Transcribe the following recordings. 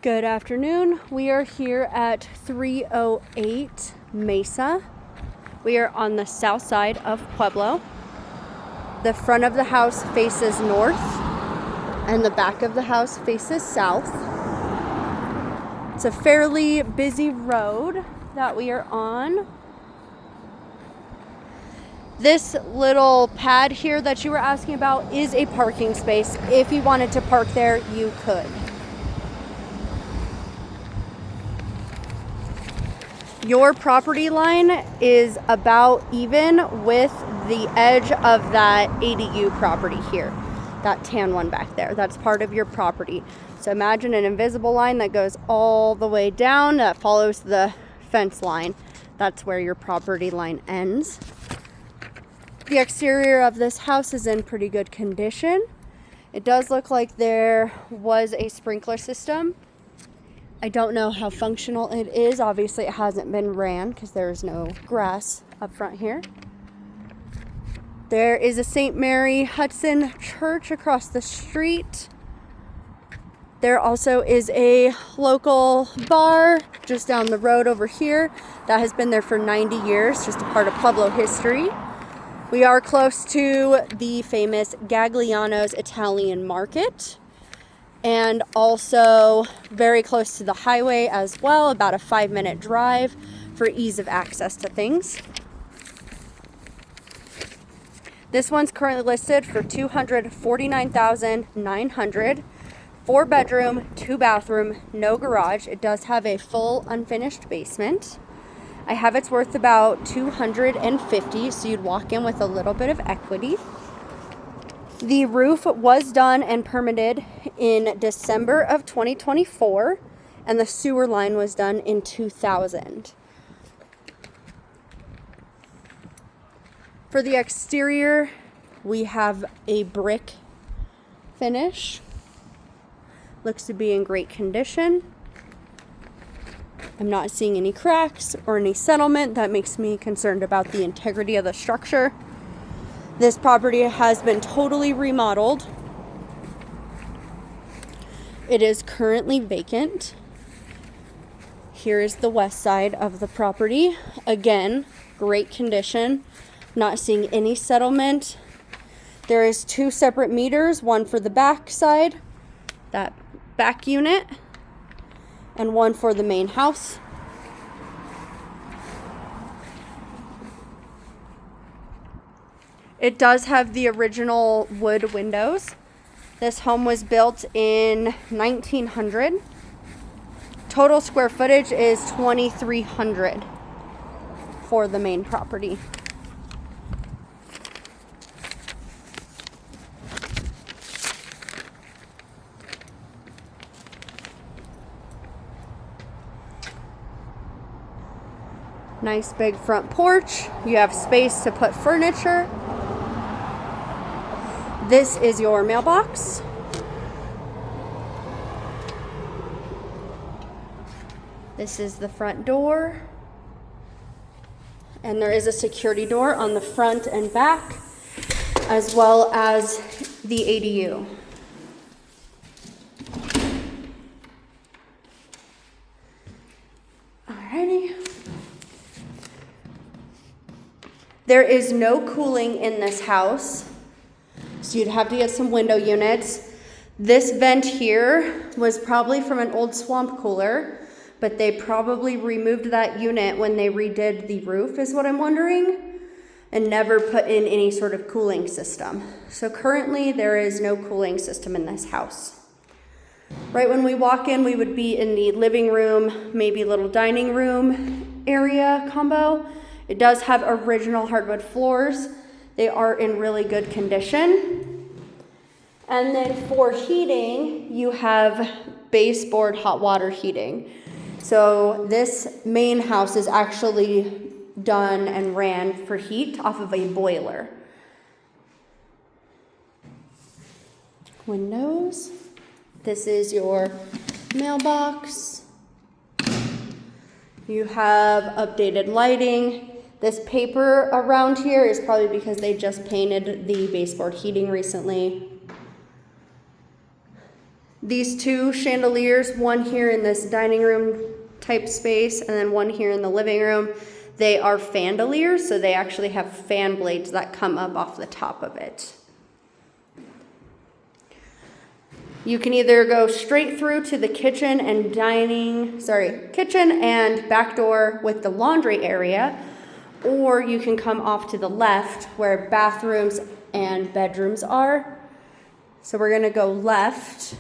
Good afternoon. We are here at 308 Mesa. We are on the south side of Pueblo. The front of the house faces north and the back of the house faces south. It's a fairly busy road that we are on. This little pad here that you were asking about is a parking space. If you wanted to park there, you could. Your property line is about even with the edge of that ADU property here, that tan one back there. That's part of your property. So imagine an invisible line that goes all the way down that follows the fence line. That's where your property line ends. The exterior of this house is in pretty good condition. It does look like there was a sprinkler system. I don't know how functional it is. Obviously, it hasn't been ran because there's no grass up front here. There is a St. Mary Hudson Church across the street. There also is a local bar just down the road over here that has been there for 90 years, just a part of Pueblo history. We are close to the famous Gagliano's Italian Market, and also very close to the highway as well, about a 5-minute drive for ease of access to things. This one's currently listed for $249,900, 4-bedroom, 2-bathroom, no garage. It does have a full unfinished basement. I have it's worth about $250,000, so you'd walk in with a little bit of equity. The roof was done and permitted in December of 2024, and the sewer line was done in 2000. For the exterior, we have a brick finish. Looks to be in great condition. I'm not seeing any cracks or any settlement. That makes me concerned about the integrity of the structure. This property has been totally remodeled. It is currently vacant. Here is the west side of the property. Again, great condition. Not seeing any settlement. There is 2 separate meters, one for the back side, that back unit, and one for the main house. It does have the original wood windows. This home was built in 1900. Total square footage is 2,300 for the main property. Nice big front porch. You have space to put furniture. This is your mailbox. This is the front door. And there is a security door on the front and back, as well as the ADU. Alrighty. There is no cooling in this house, so you'd have to get some window units. This vent here was probably from an old swamp cooler, but they probably removed that unit when they redid the roof, is what I'm wondering, and never put in any sort of cooling system. So currently there is no cooling system in this house. Right when we walk in, we would be in the living room, maybe little dining room area combo. It does have original hardwood floors. They are in really good condition. And then for heating, you have baseboard hot water heating. So this main house is actually done and ran for heat off of a boiler. Windows. This is your mailbox. You have updated lighting. This paper around here is probably because they just painted the baseboard heating recently. These two chandeliers, one here in this dining room type space and then one here in the living room, they are fandeliers, so they actually have fan blades that come up off the top of it. You can either go straight through to the kitchen and kitchen and back door with the laundry area, or you can come off to the left where bathrooms and bedrooms are. So we're gonna go left.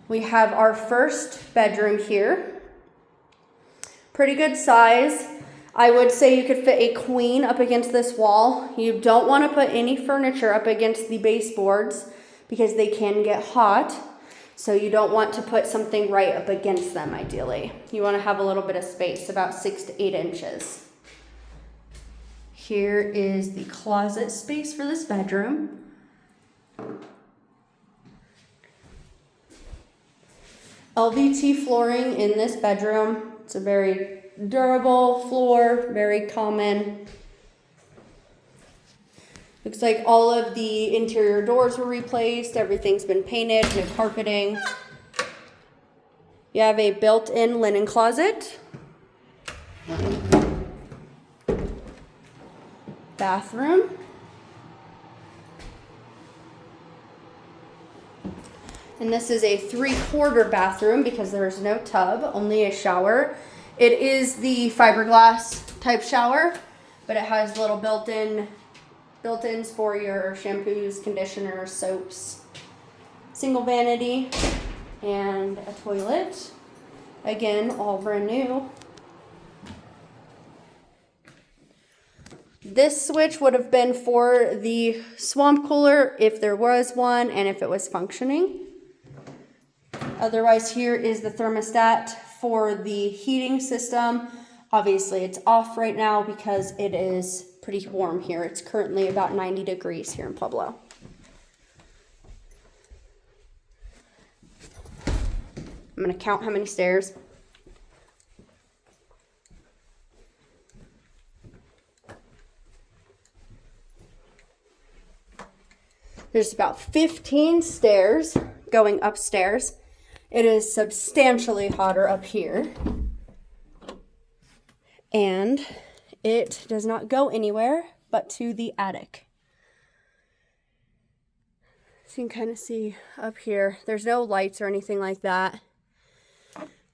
We have our first bedroom here. Pretty good size. I would say you could fit a queen up against this wall. You don't want to put any furniture up against the baseboards because they can get hot. So you don't want to put something right up against them ideally. You want to have a little bit of space, about 6 to 8 inches. Here is the closet space for this bedroom. LVT flooring in this bedroom. It's a very durable floor, very common. Looks like all of the interior doors were replaced. Everything's been painted, new carpeting. You have a built-in linen closet. Bathroom. And this is a 3/4 bathroom because there's no tub, only a shower. It is the fiberglass type shower, but it has little built-ins for your shampoos, conditioners, soaps. Single vanity and a toilet. Again, all brand new. This switch would have been for the swamp cooler if there was one and if it was functioning. Otherwise, here is the thermostat for the heating system. Obviously, it's off right now because it is pretty warm here. It's currently about 90 degrees here in Pueblo. I'm going to count how many stairs. There's about 15 stairs going upstairs. It is substantially hotter up here. And it does not go anywhere but to the attic. So you can kind of see up here, there's no lights or anything like that.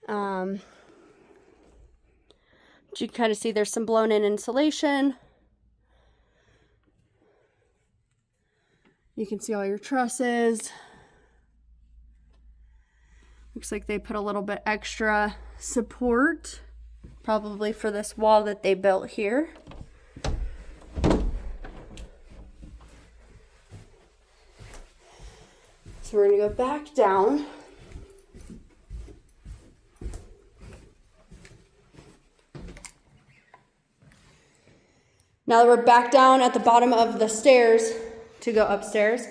But you can kind of see there's some blown in insulation. You can see all your trusses. Looks like they put a little bit extra support, probably for this wall that they built here. So we're gonna go back down. Now that we're back down at the bottom of the stairs to go upstairs,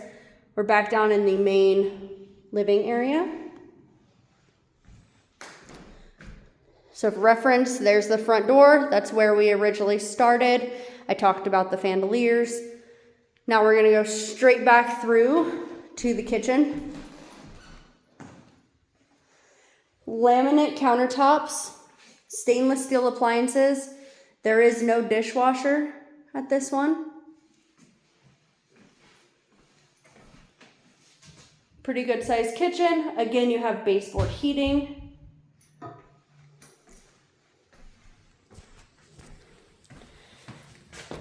we're back down in the main living area. So for reference, there's the front door. That's where we originally started. I talked about the fandeliers. Now we're gonna go straight back through to the kitchen. Laminate countertops, stainless steel appliances. There is no dishwasher at this one. Pretty good sized kitchen. Again, you have baseboard heating.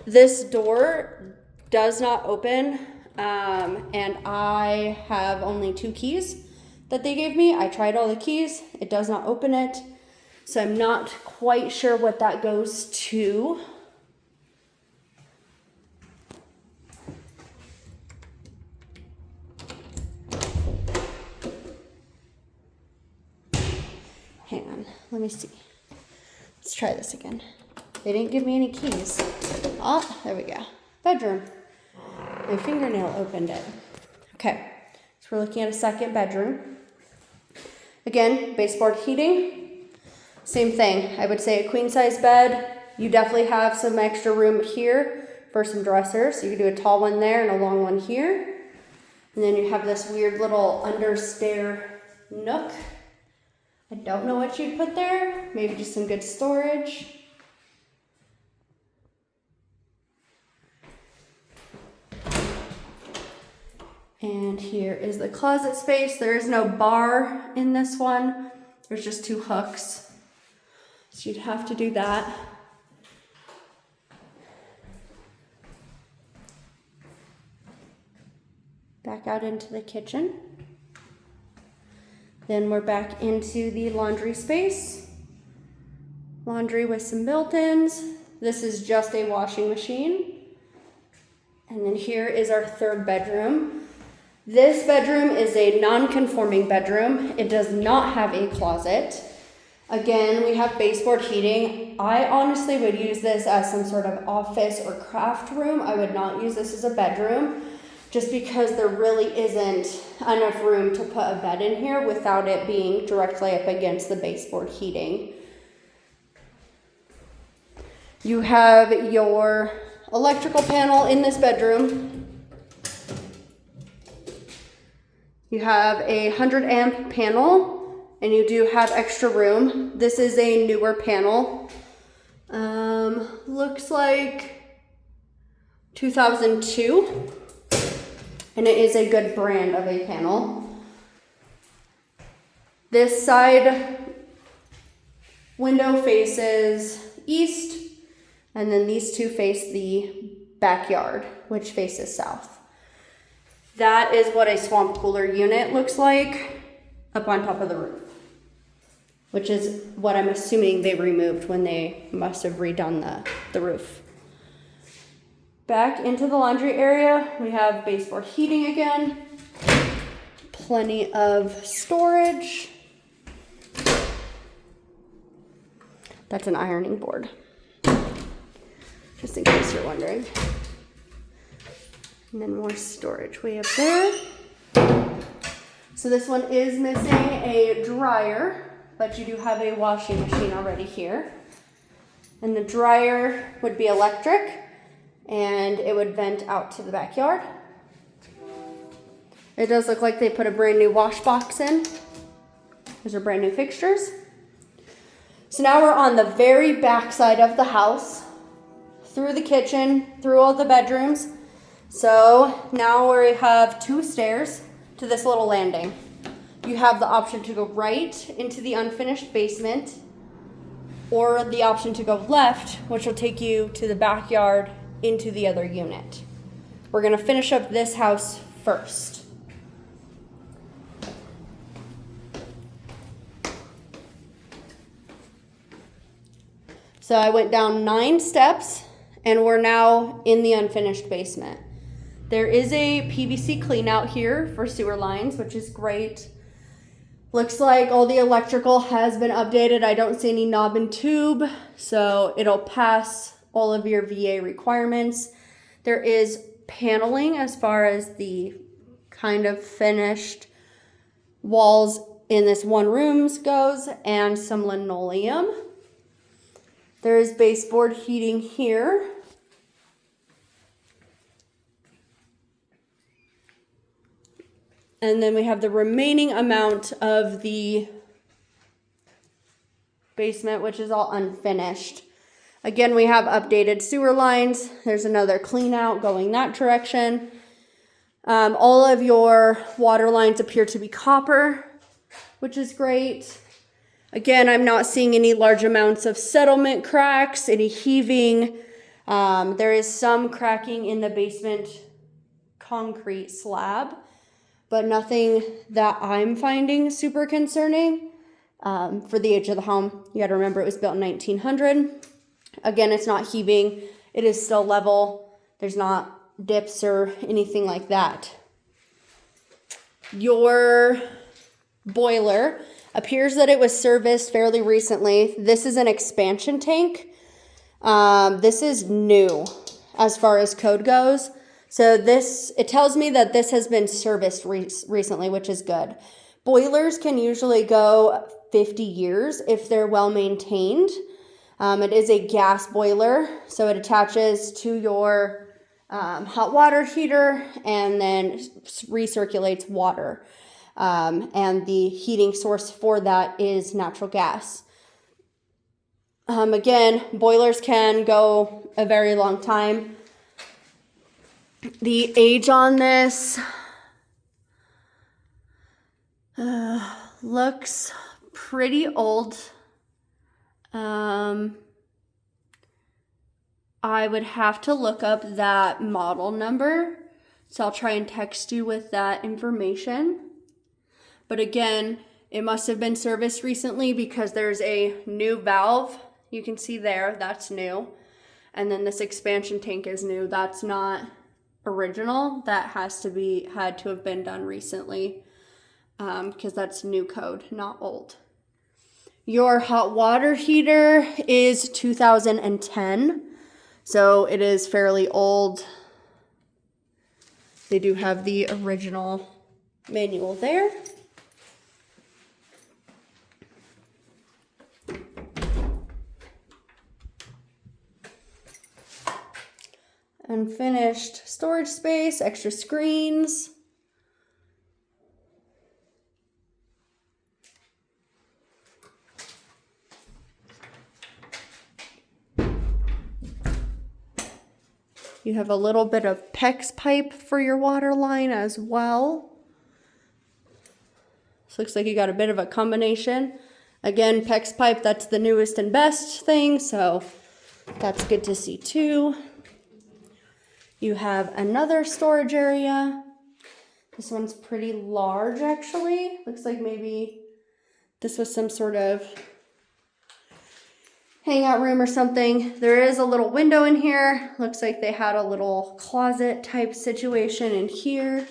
This door does not open, and I have only 2 keys that they gave me. I tried all the keys. It does not open it, so I'm not quite sure what that goes to. Hang on, let me see. Let's try this again. They didn't give me any keys. Oh, there we go. Bedroom. My fingernail opened it. Okay, so we're looking at a second bedroom. Again, baseboard heating. Same thing. I would say a queen size bed. You definitely have some extra room here for some dressers. So you can do a tall one there and a long one here. And then you have this weird little under-stair nook. I don't know what you'd put there. Maybe just some good storage. And here is the closet space. There is no bar in this one. There's just 2 hooks. So you'd have to do that. Back out into the kitchen. Then we're back into the laundry space. Laundry with some built-ins. This is just a washing machine. And then here is our 3rd bedroom. This bedroom is a non-conforming bedroom. It does not have a closet. Again, we have baseboard heating. I honestly would use this as some sort of office or craft room. I would not use this as a bedroom just because there really isn't enough room to put a bed in here without it being directly up against the baseboard heating. You have your electrical panel in this bedroom. You have a 100 amp panel, and you do have extra room. This is a newer panel. Looks like 2002, and it is a good brand of a panel. This side window faces east, and then these 2 face the backyard, which faces south. That is what a swamp cooler unit looks like up on top of the roof, which is what I'm assuming they removed when they must have redone the roof. Back into the laundry area, we have baseboard heating again, plenty of storage. That's an ironing board, just in case you're wondering. And then more storage way up there. So this one is missing a dryer, but you do have a washing machine already here. And the dryer would be electric, and it would vent out to the backyard. It does look like they put a brand new wash box in. Those are brand new fixtures. So now we're on the very back side of the house, through the kitchen, through all the bedrooms. So now we have 2 stairs to this little landing. You have the option to go right into the unfinished basement, or the option to go left, which will take you to the backyard into the other unit. We're gonna finish up this house first. So I went down 9 steps, and we're now in the unfinished basement. There is a PVC clean out here for sewer lines, which is great. Looks like all the electrical has been updated. I don't see any knob and tube, so it'll pass all of your VA requirements. There is paneling as far as the kind of finished walls in this one room goes, and some linoleum. There is baseboard heating here. And then we have the remaining amount of the basement, which is all unfinished. Again, we have updated sewer lines. There's another clean out going that direction. All of your water lines appear to be copper, which is great. Again, I'm not seeing any large amounts of settlement cracks, any heaving. There is some cracking in the basement concrete slab, but nothing that I'm finding super concerning for the age of the home. You got to remember it was built in 1900. Again, it's not heaving. It is still level. There's not dips or anything like that. Your boiler appears that it was serviced fairly recently. This is an expansion tank. This is new as far as code goes. So it tells me that this has been serviced recently, which is good. Boilers can usually go 50 years if they're well maintained. It is a gas boiler, so it attaches to your hot water heater, and then recirculates water. And the heating source for that is natural gas. Again, boilers can go a very long time. The age on this looks pretty old. I would have to look up that model number, so I'll try and text you with that information. But again, it must have been serviced recently because there's a new valve. You can see there, that's new. And then this expansion tank is new. That's not original. That had to have been done recently because that's new code, not old. Your hot water heater is 2010. So it is fairly old. They do have the original manual there. Unfinished storage space, extra screens. You have a little bit of PEX pipe for your water line as well. This looks like you got a bit of a combination. Again, PEX pipe, that's the newest and best thing, so that's good to see too. You have another storage area. This one's pretty large actually. Looks like maybe this was some sort of hangout room or something. There is a little window in here. Looks like they had a little closet type situation in here.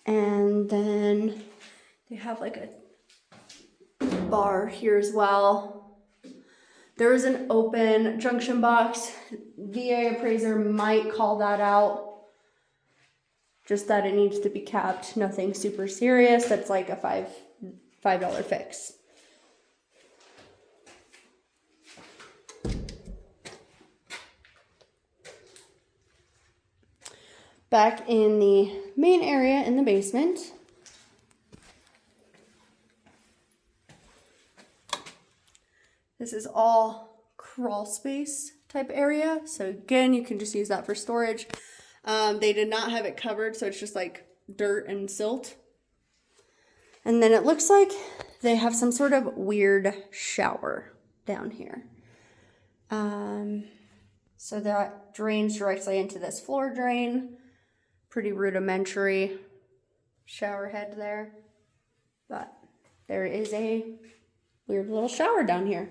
And then they have like a bar here as well. There is an open junction box. VA appraiser might call that out. Just that it needs to be capped. Nothing super serious. That's like a $5 fix. Back in the main area in the basement, this is all crawl space type area. So again, you can just use that for storage. They did not have it covered, so it's just like dirt and silt. And then it looks like they have some sort of weird shower down here. So that drains directly into this floor drain. Pretty rudimentary shower head there, but there is a weird little shower down here.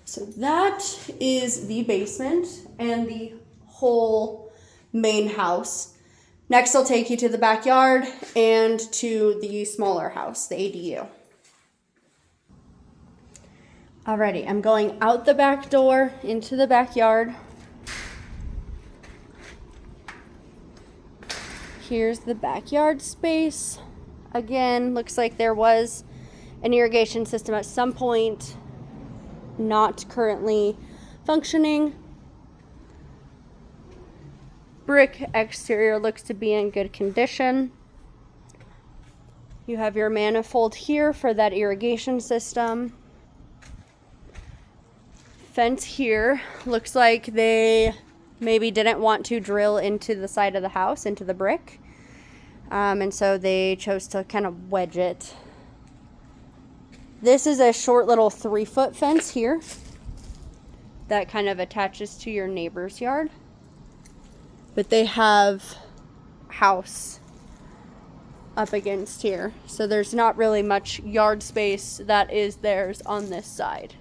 So that is the basement and the whole main house. Next, I'll take you to the backyard and to the smaller house, the ADU. Alrighty, I'm going out the back door into the backyard. Here's the backyard space. Again, looks like there was an irrigation system at some point, not currently functioning. Brick exterior looks to be in good condition. You have your manifold here for that irrigation system. Fence here looks like they maybe didn't want to drill into the side of the house, into the brick. And so they chose to kind of wedge it. This is a short little 3-foot fence here that kind of attaches to your neighbor's yard. But they have house up against here. So there's not really much yard space that is theirs on this side.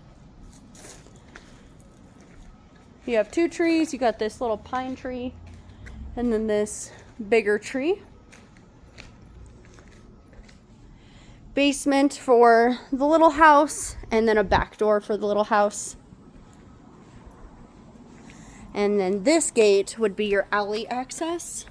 You have 2 trees. You got this little pine tree and then this bigger tree. Basement for the little house and then a back door for the little house. And then this gate would be your alley access.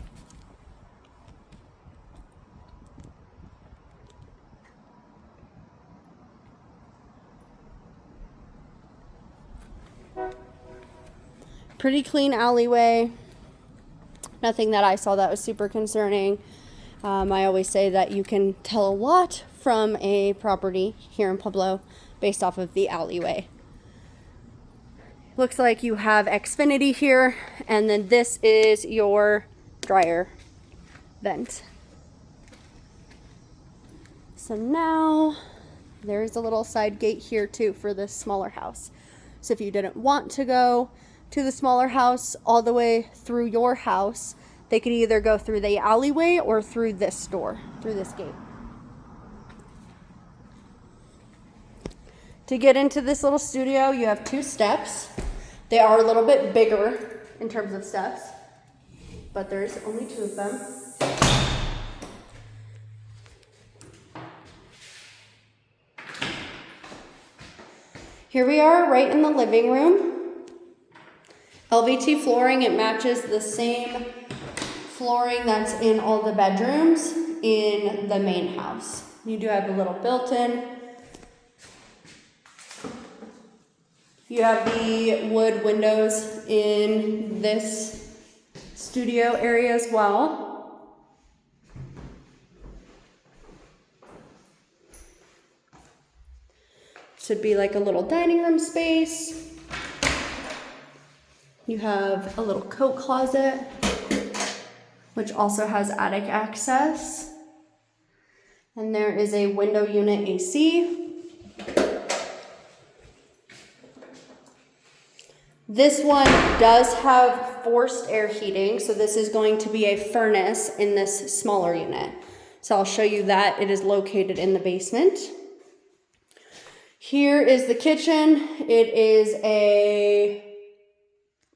Pretty clean alleyway. Nothing that I saw that was super concerning. I always say that you can tell a lot from a property here in Pueblo based off of the alleyway. Looks like you have Xfinity here, and then this is your dryer vent. So now there's a little side gate here too for this smaller house. So if you didn't want to go to the smaller house all the way through your house, they could either go through the alleyway or through this door, through this gate. To get into this little studio, you have 2 steps. They are a little bit bigger in terms of steps, but there's only 2 of them. Here we are right in the living room. LVT flooring, it matches the same flooring that's in all the bedrooms in the main house. You do have a little built-in. You have the wood windows in this studio area as well. Should be like a little dining room space. You have a little coat closet, which also has attic access. And there is a window unit AC. This one does have forced air heating, so this is going to be a furnace in this smaller unit. So I'll show you that. It is located in the basement. Here is the kitchen. It is a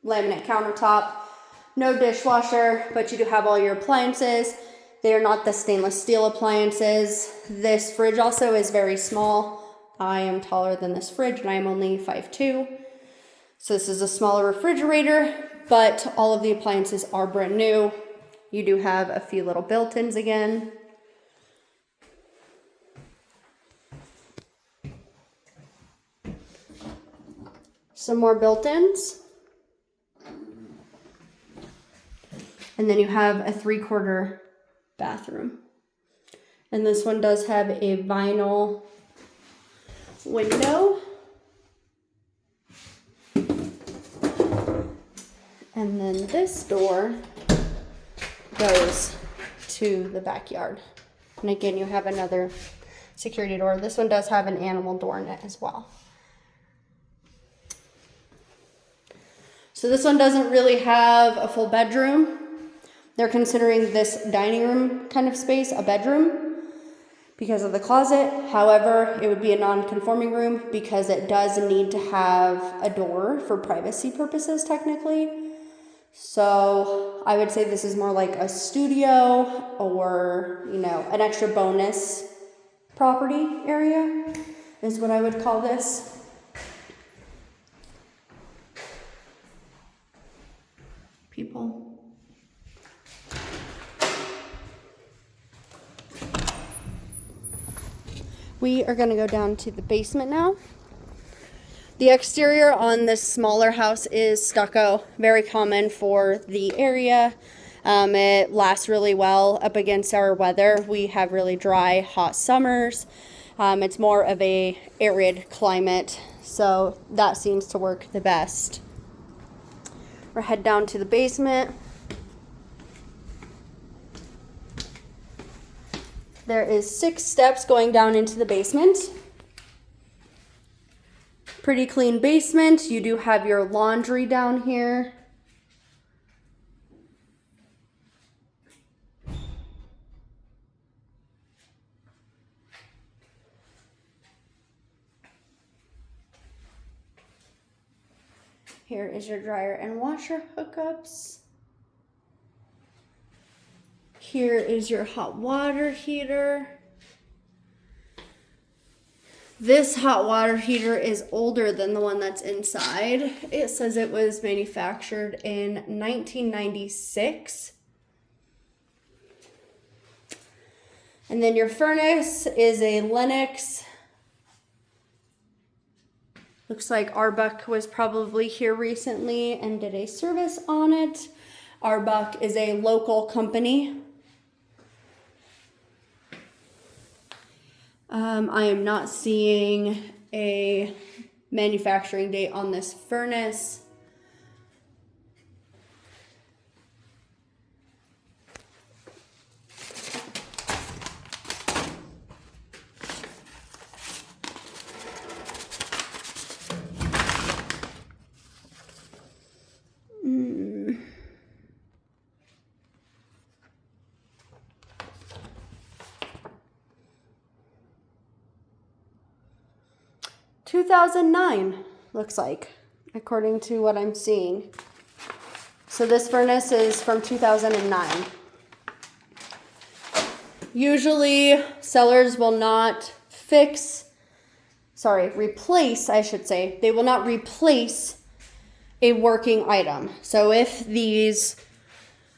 laminate countertop, no dishwasher, but you do have all your appliances. They are not the stainless steel appliances. This fridge also is very small. I am taller than this fridge and I am only 5'2". So this is a smaller refrigerator, but all of the appliances are brand new. You do have a few little built-ins again. Some more built-ins. And then you have a 3/4 bathroom. And this one does have a vinyl window. And then this door goes to the backyard. And again, you have another security door. This one does have an animal door in it as well. So this one doesn't really have a full bedroom. They're considering this dining room kind of space a bedroom because of the closet. However, it would be a non-conforming room because it does need to have a door for privacy purposes technically. So I would say this is more like a studio or, you know, an extra bonus property area is what I would call this. People. We are going to go down to the basement now. The exterior on this smaller house is stucco, very common for the area. It lasts really well up against our weather. We have really dry, hot summers. It's more of a arid climate, so that seems to work the best. We'll head down to the basement. There is 6 steps going down into the basement. Pretty clean basement. You do have your laundry down here. Here is your dryer and washer hookups. Here is your hot water heater. This hot water heater is older than the one that's inside. It says it was manufactured in 1996. And then your furnace is a Lennox Looks like Arbuck was probably here recently and did a service on it. Arbuck is a local company. I am not seeing a manufacturing date on this furnace. Mm. 2009 looks like, according to what I'm seeing. So this furnace is from 2009. Usually sellers will not replace, I should say. They will not replace a working item. So if these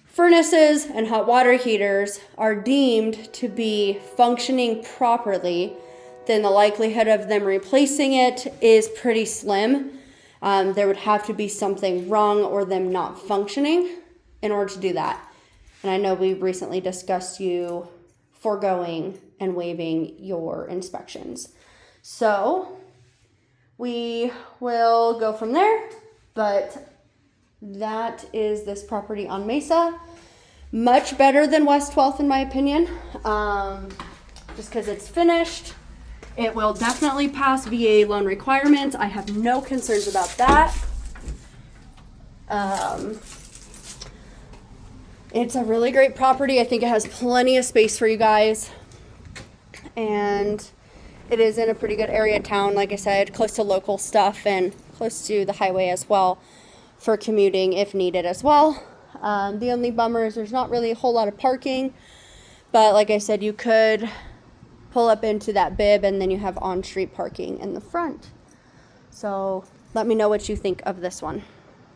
furnaces and hot water heaters are deemed to be functioning properly, then the likelihood of them replacing it is pretty slim. There would have to be something wrong or them not functioning in order to do that. And I know we recently discussed you foregoing and waiving your inspections. So we will go from there, but that is this property on Mesa. Much better than West 12th in my opinion, just because it's finished. It will definitely pass VA loan requirements. I have no concerns about that. It's a really great property. I think it has plenty of space for you guys. And it is in a pretty good area of town, like I said, close to local stuff and close to the highway as well for commuting if needed as well. The only bummer is there's not really a whole lot of parking. But like I said, you could pull up into that bib and then you have on-street parking in the front. So let me know what you think of this one.